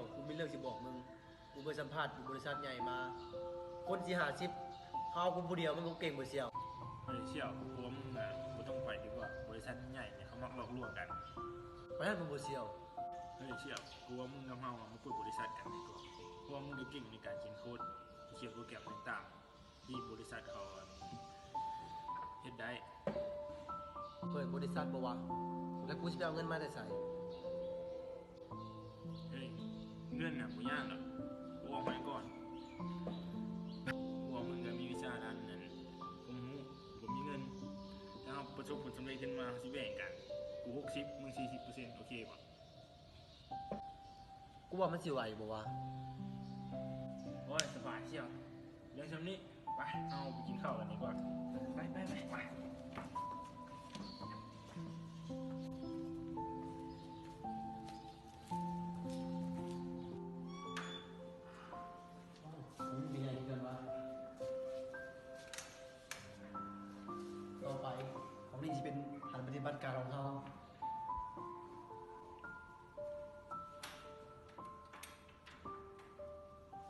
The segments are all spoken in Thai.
ยวกูมีเรื่องสิบอกมึงกูไปสัมภาษณ์อยู่บริษัทใหญ่มาคนสิ50เขากูผู้เดียวมันก็เก่งบ่เสี่ยวเฮ้ยเชี่ยวกูว่ามึงอ่ะกูต้องไปดีกว่าบริษัทใหญ่เนี่ยเขามักหลอกลวงกันไปให้มึงบ่เสี่ยวเฮ้ยเชี่ยวกูว่ามึงกับเฮามาเปิดบริษัทกันดีกว่าเพราะว่ามึงได้เก่งในการเขียนโค้ดเขียนโปรแกรมต่างๆที่บริษัทเขาเฮ็ดได้เปิดบริษัทบ่วะแล้วกูสิไปเอาเงินมาได้ไสเฮ้ยเงินน่ะบ่ยากหรอกกูออกไปก่อนกูว่ามึงก็มีวิชาด้านนั้นกูรู้กูมีเงินถ้าเราประสบผลสำเร็จขึ้นมาสิแบ่งกันกู60มึง40%โอเคป่ะกูว่ามันสิไหวบ่วะโอ้ยสบายเชี่ยวเรื่องชำนี้ไปเอาไปกินข้าวกันดีกว่าไปมีอะไรกันวะต่อไปของนี่จะเป็นฐานปฏิบัติการของเรา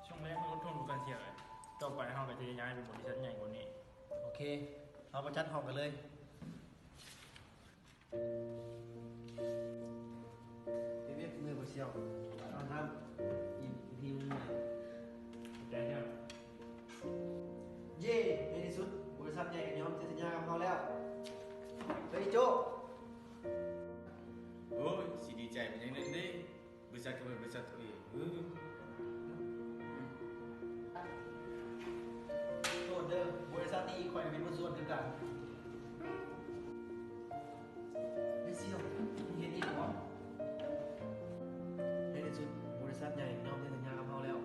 ช่วงแรกมันลดทุนดูการเสี่ยงเลยต่อไปเราก็จะย้ายไปบริษัทใหญ่กว่านี้โอเคเรามาจัดห้องกันเลยเรียกเมื่อบ่เสี่ยวเอาน้ำอีกทีนึงหน่อยแต่เนี่ย เย่ในที่สุดบริษัทใหญ่กันยอมเซ็นสัญญากับเขาแล้วเฮ้ยโจโอ้ยสิดีใจเป็นยังไงดิบริษัทก็เป็นบริษัทตัวเองโทษเด้อบริษัทนี้คอยเป็นผู้ส่วนคือกันเฮ้ยเสี่ยวมึงเห็นอีกเหรอในที่สุดบริษัทใหญ่ยอมเซ็นสัญญากับเขาแล้ว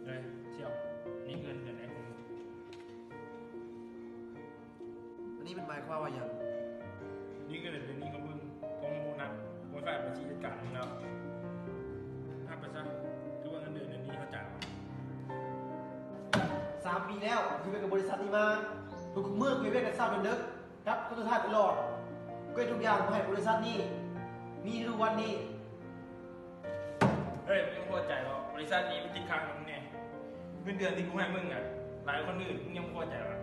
เลยเชี่ยวนี่เงินเดือนไหนของมึงอันนี้เป็นหมายความว่าอย่าง นี่เงินเดือนนี้ของมึงของโมนัสโมฝ่ายบัญชีจัดการมึงแล้วถ้าไปซะคือว่าเงินเดือนนี้เขาจ่าย3 ปีแล้วคุยกับบริษัทนี้มาทุกเมื่อคุยกันเศร้าจนดึกครับก็ต้องท่าตลอดก็ทุกอย่างมาให้บริษัทนี้มีทุกวันนี้เฮ้ยไม่ต้องพอใจหรอกบริษัทนี้มันติดค้างมึงเนี่ยเงินเดือนที่กูให้มึงอ่ะหลายคนอื่นมึงยังพอใจหรอ